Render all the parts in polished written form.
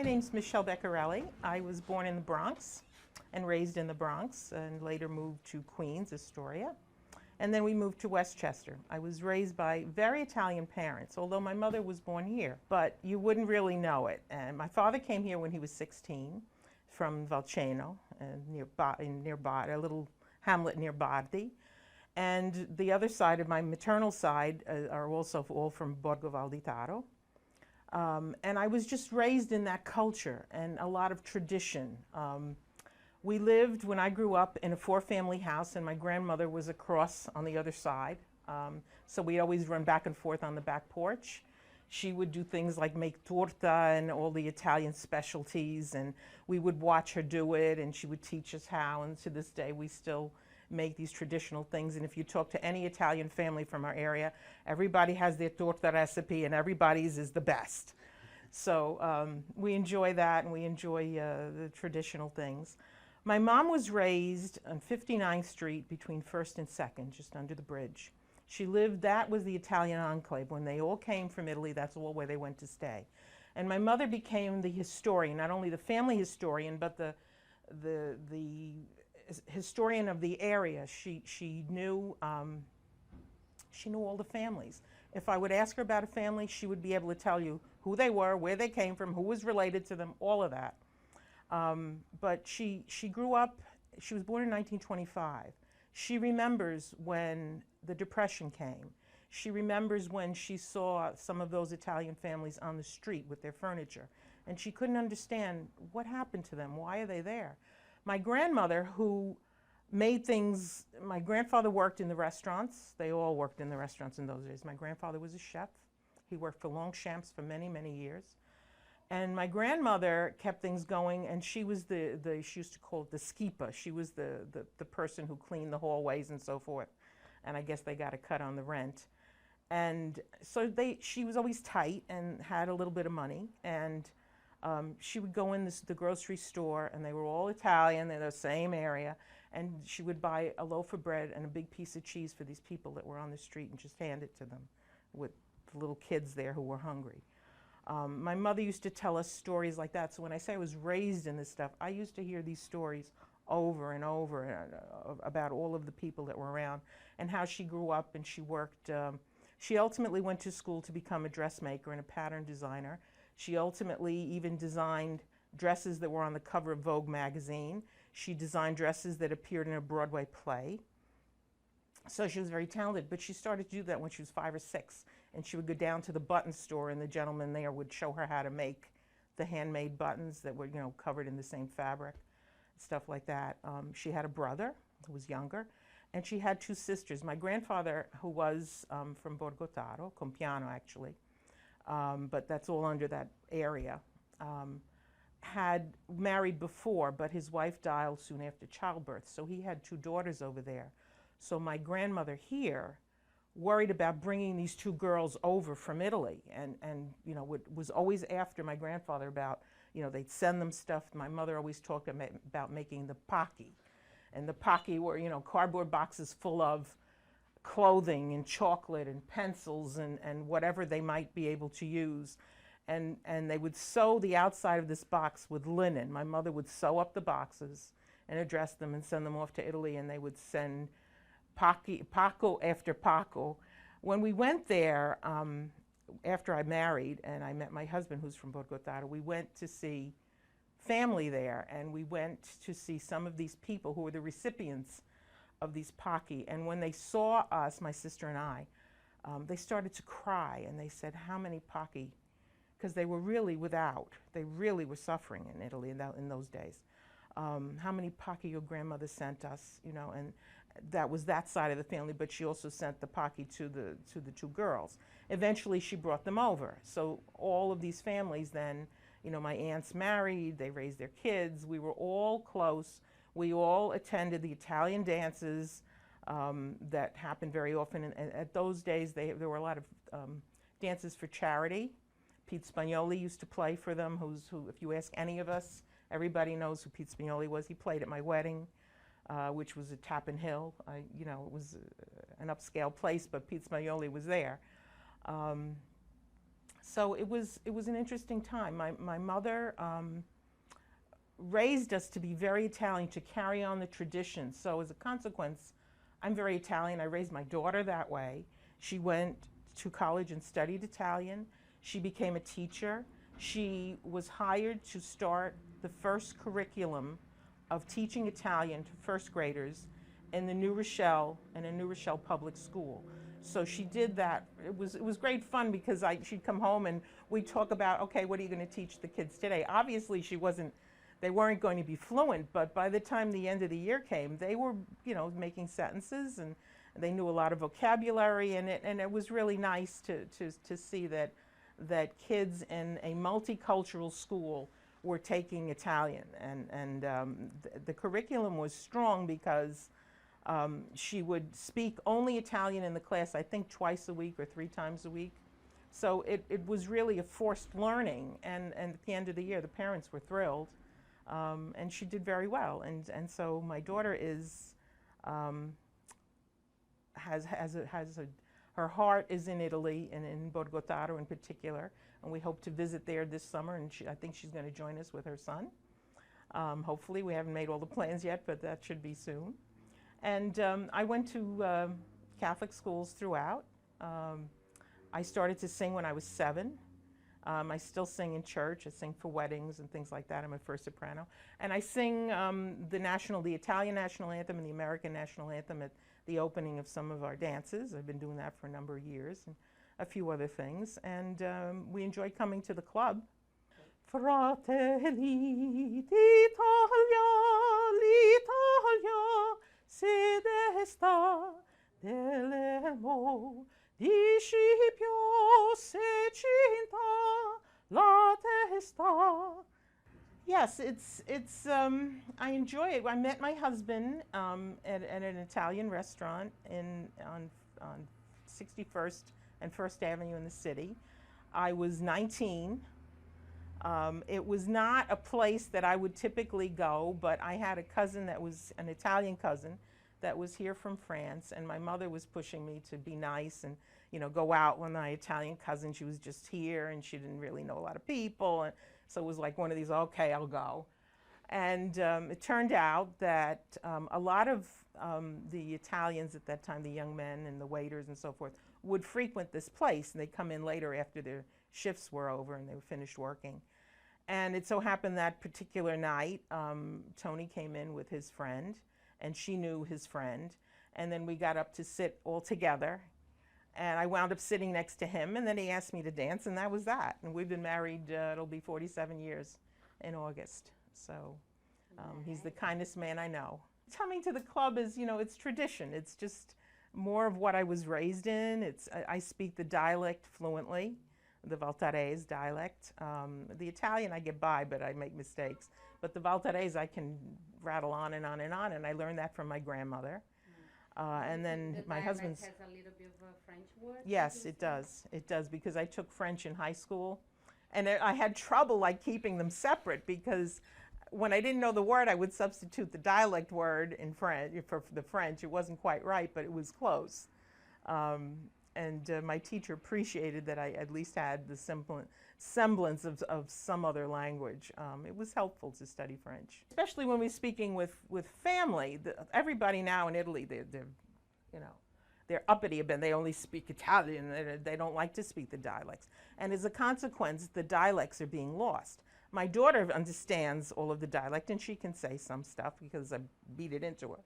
My name's Michele Beccarelli. I was born in the Bronx and raised in the Bronx and later moved to Queens, Astoria. And then we moved to Westchester. I was raised by very Italian parents, although my mother was born here, but you wouldn't really know it. And my father came here when he was 16 from Valceno, nearby, a little hamlet near Bardi. And the other side of my maternal side are also all from Borgo Valditaro. And I was just raised in that culture and a lot of tradition. We lived, when I grew up, in a four-family house, and my grandmother was across on the other side. So we'd always run back and forth on the back porch. She would do things like make torta and all the Italian specialties, and we would watch her do it, and she would teach us how, and to this day we still make these traditional things. And if you talk to any Italian family from our area, everybody has their torta recipe, and everybody's is the best. So we enjoy that, and we enjoy the traditional things. My mom was raised on 59th Street between 1st and 2nd, just under the bridge. She lived, that was the Italian enclave. When they all came from Italy, that's all where they went to stay. And my mother became the historian, not only the family historian, but the historian of the area. She knew all the families. If I would ask her about a family, she would be able to tell you who they were, where they came from, who was related to them, all of that. But she grew up, she was born in 1925. She remembers when the Depression came. She remembers when she saw some of those Italian families on the street with their furniture. And she couldn't understand what happened to them, why are they there? My grandmother, who made things, my grandfather worked in the restaurants. They all worked in the restaurants in those days. My grandfather was a chef. He worked for Longchamps for many, many years. And my grandmother kept things going, and she was she used to call it the skipa. She was the person who cleaned the hallways and so forth. And I guess they got a cut on the rent. And so she was always tight and had a little bit of money. And she would go in the grocery store, and they were all Italian, they're the same area, and she would buy a loaf of bread and a big piece of cheese for these people that were on the street and just hand it to them with the little kids there who were hungry. My mother used to tell us stories like that, so when I say I was raised in this stuff, I used to hear these stories over and over about all of the people that were around and how she grew up and she worked. She ultimately went to school to become a dressmaker and a pattern designer. She ultimately even designed dresses that were on the cover of Vogue magazine. She designed dresses that appeared in a Broadway play. So she was very talented, but she started to do that when she was 5 or 6. And she would go down to the button store, and the gentleman there would show her how to make the handmade buttons that were, covered in the same fabric, stuff like that. She had a brother who was younger, and she had 2 sisters. My grandfather, who was from Borgotaro, Compiano actually, but that's all under that area, had married before, but his wife died soon after childbirth, so he had 2 daughters over there. So my grandmother here worried about bringing these 2 girls over from Italy, and was always after my grandfather about, they'd send them stuff. My mother always talked about making the pacchi, and the pacchi were, cardboard boxes full of clothing and chocolate and pencils and whatever they might be able to use. And they would sew the outside of this box with linen. My mother would sew up the boxes and address them and send them off to Italy, and they would send Paco after Paco. When we went there, after I married and I met my husband, who's from Borgotaro, we went to see family there, and we went to see some of these people who were the recipients of these pacchi. And when they saw us, my sister and I, they started to cry, and they said, how many pacchi? Because they were really without. They really were suffering in Italy in those days. How many pacchi your grandmother sent us, and that was that side of the family, but she also sent the pacchi to the 2 girls. Eventually she brought them over. So all of these families then, my aunts married, they raised their kids, we were all close. We all attended the Italian dances that happened very often. And at those days, there were a lot of dances for charity. Pete Spagnoli used to play for them, who, if you ask any of us, everybody knows who Pete Spagnoli was. He played at my wedding, which was at Tappan Hill. It was an upscale place, but Pete Spagnoli was there. So it was an interesting time. My mother raised us to be very Italian, to carry on the tradition. So as a consequence, I'm very Italian. I raised my daughter that way. She went to college and studied Italian. She became a teacher. She was hired to start the first curriculum of teaching Italian to first graders in the New Rochelle, in a New Rochelle public school. So she did that. It was great fun because she'd come home and we'd talk about, okay, what are you going to teach the kids today? Obviously, they weren't going to be fluent, but by the time the end of the year came, they were, making sentences, and they knew a lot of vocabulary, and it was really nice to see that kids in a multicultural school were taking Italian, and the curriculum was strong because she would speak only Italian in the class, I think twice a week or 3 times a week. So it was really a forced learning, and at the end of the year, the parents were thrilled. And she did very well, and so my daughter her heart is in Italy, and in Borgotaro in particular, and we hope to visit there this summer, and I think she's going to join us with her son. Hopefully, we haven't made all the plans yet, but that should be soon. And I went to Catholic schools throughout. I started to sing when I was 7. I still sing in church. I sing for weddings and things like that. I'm a first soprano. And I sing the Italian national anthem and the American national anthem at the opening of some of our dances. I've been doing that for a number of years, and a few other things. And we enjoy coming to the club. Fratelli d'Italia, l'Italia, sede sta dell'elmo. Discipio secinta la testa. Yes, it's I enjoy it. I met my husband at an Italian restaurant on 61st and First Avenue in the city. I was 19. It was not a place that I would typically go, but I had a cousin that was an Italian cousin that was here from France, and my mother was pushing me to be nice and go out with my Italian cousin. She was just here, and she didn't really know a lot of people, and so it was like one of these, okay, I'll go. And it turned out that a lot of the Italians at that time, the young men and the waiters and so forth, would frequent this place, and they'd come in later after their shifts were over and they were finished working. And it so happened that particular night, Tony came in with his friend, and she knew his friend, and then we got up to sit all together, and I wound up sitting next to him, and then he asked me to dance, and that was that. And we've been married, it'll be 47 years in August, so he's the kindest man I know. Coming to the club is, it's tradition. It's just more of what I was raised in. I speak the dialect fluently, the Valtarese dialect. The Italian I get by, but I make mistakes. But the Valtarese I can rattle on and on and on, and I learned that from my grandmother. And then my husband's. Has a little bit of a French word? Yes, it does. It does, because I took French in high school, and I had trouble keeping them separate, because when I didn't know the word, I would substitute the dialect word in French for the French. It wasn't quite right, but it was close. And my teacher appreciated that I at least had the semblance of some other language. It was helpful to study French, especially when we're speaking with family. Everybody now in Italy, they're uppity a bit. They only speak Italian. They don't like to speak the dialects. And as a consequence, the dialects are being lost. My daughter understands all of the dialect, and she can say some stuff because I beat it into her.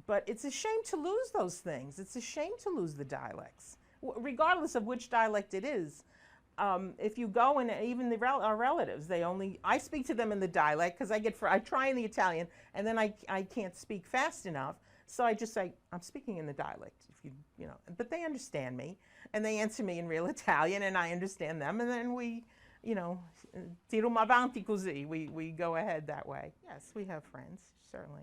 But it's a shame to lose those things. It's a shame to lose the dialects, regardless of which dialect it is. If you go, and even our relatives, I speak to them in the dialect because I try in the Italian, and then I can't speak fast enough. So I just say, I'm speaking in the dialect, but they understand me, and they answer me in real Italian, and I understand them, and then we, tiro avanti così, we go ahead that way. Yes, we have friends, certainly.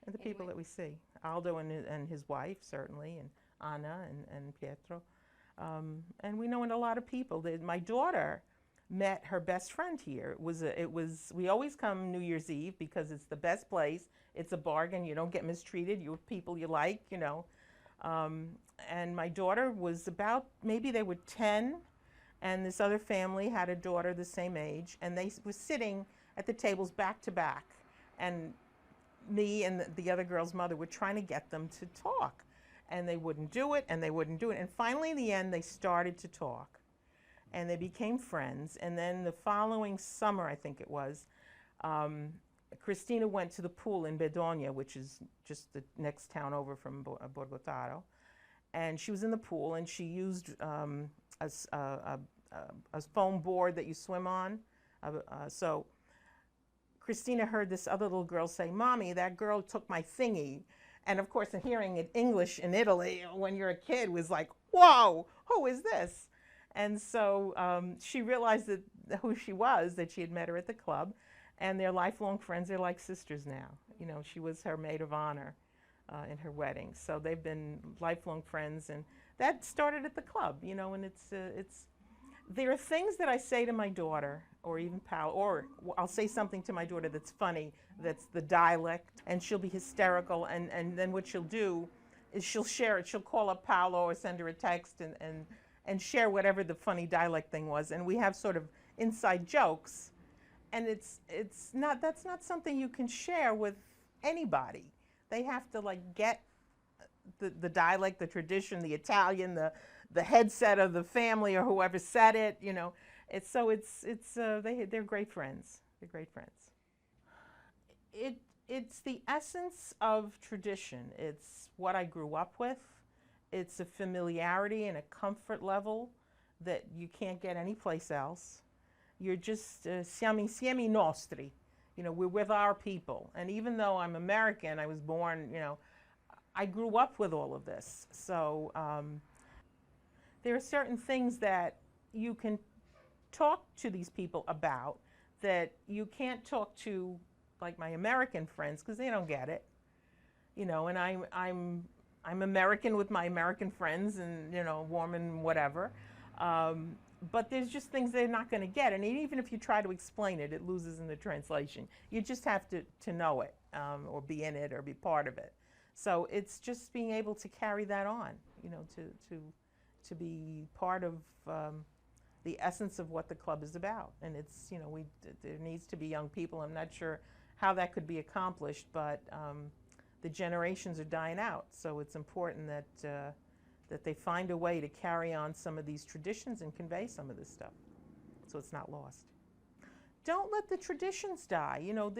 And the people that we see, Aldo and his wife, certainly, and Anna and Pietro. And we know a lot of people. My daughter met her best friend here. We always come New Year's Eve because it's the best place. It's a bargain. You don't get mistreated. You're people you like, And my daughter was maybe they were 10, And this other family had a daughter the same age, and they were sitting at the tables back to back. And me and the other girl's mother were trying to get them to talk. And they wouldn't do it, and they wouldn't do it. And finally, in the end, they started to talk. And they became friends. And then the following summer, I think it was, Christina went to the pool in Bedonia, which is just the next town over from Borgotaro. And she was in the pool, and she used a foam board that you swim on. So Christina heard this other little girl say, "Mommy, that girl took my thingy." And of course, hearing it English in Italy when you're a kid was like, "Whoa, who is this?" And so she realized that who she was, that she had met her at the club, and they're lifelong friends. They're like sisters now. You know, she was her maid of honor in her wedding. So they've been lifelong friends, and that started at the club, you know, and there are things that I say to my daughter, or even Pal, or I'll say something to my daughter that's funny, that's the dialect, and she'll be hysterical, and then what she'll do is she'll share it. She'll call up Paolo or send her a text and share whatever the funny dialect thing was, and we have sort of inside jokes, and that's not something you can share with anybody. They have to like get the dialect, the tradition, the Italian, the headset of the family or whoever said it, you know. They're great friends. They're great friends. It's the essence of tradition. It's what I grew up with. It's a familiarity and a comfort level that you can't get anyplace else. You're just siamo insieme nostri. You know, we're with our people. And even though I'm American, I was born, you know, I grew up with all of this. So there are certain things that you can talk to these people about that you can't talk to like my American friends because they don't get it. You know, and I'm American with my American friends and, you know, warm and whatever. But there's just things they're not going to get. And even if you try to explain it, it loses in the translation. You just have to know it or be in it or be part of it. So it's just being able to carry that on, you know, to be part of the essence of what the club is about. And it's, you know, there needs to be young people. I'm not sure how that could be accomplished, but the generations are dying out. So it's important that they find a way to carry on some of these traditions and convey some of this stuff so it's not lost. Don't let the traditions die. You know,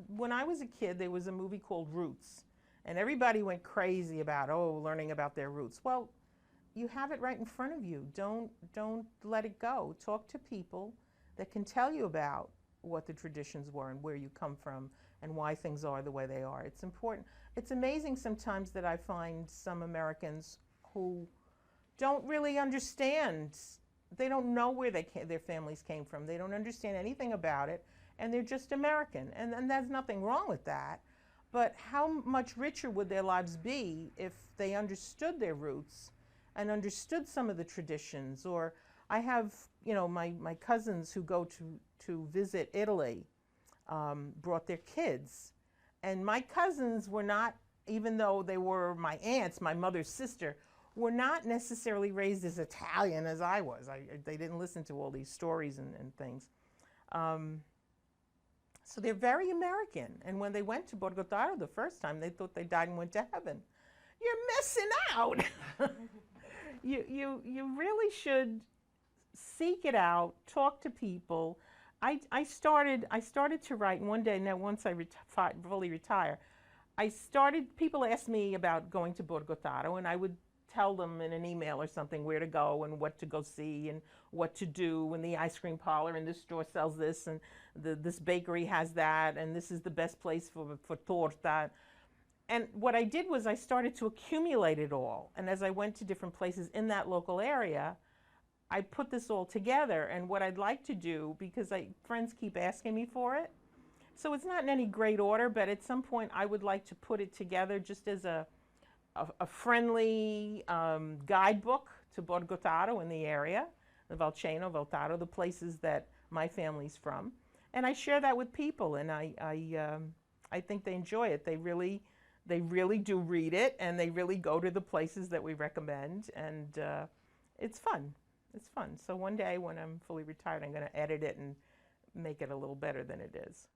when I was a kid, there was a movie called Roots, and everybody went crazy about, learning about their roots. Well, you have it right in front of you. Don't let it go. Talk to people that can tell you about what the traditions were and where you come from and why things are the way they are. It's important. It's amazing sometimes that I find some Americans who don't really understand. They don't know where their families came from. They don't understand anything about it, and they're just American. And there's nothing wrong with that. But how much richer would their lives be if they understood their roots and understood some of the traditions? Or I have, you know, my cousins who go to visit Italy brought their kids. And my cousins were not, even though they were my aunts, my mother's sister, were not necessarily raised as Italian as I was. They didn't listen to all these stories and things. So they're very American. And when they went to Borgotaro the first time, they thought they died and went to heaven. You're missing out. You really should seek it out, talk to people. I started to write, and one day, now once I fully retire, people asked me about going to Borgotaro, and I would tell them in an email or something where to go and what to go see and what to do, and the ice cream parlor and this store sells this and this bakery has that and this is the best place for torta. And what I did was I started to accumulate it all, and as I went to different places in that local area, I put this all together. And what I'd like to do, because friends keep asking me for it, so it's not in any great order, but at some point I would like to put it together just as a friendly guidebook to Borgotaro in the area, the Valceno, Valtaro, the places that my family's from. And I share that with people, and I think they enjoy it. They really do read it, and they really go to the places that we recommend, and it's fun. It's fun. So one day when I'm fully retired, I'm going to edit it and make it a little better than it is.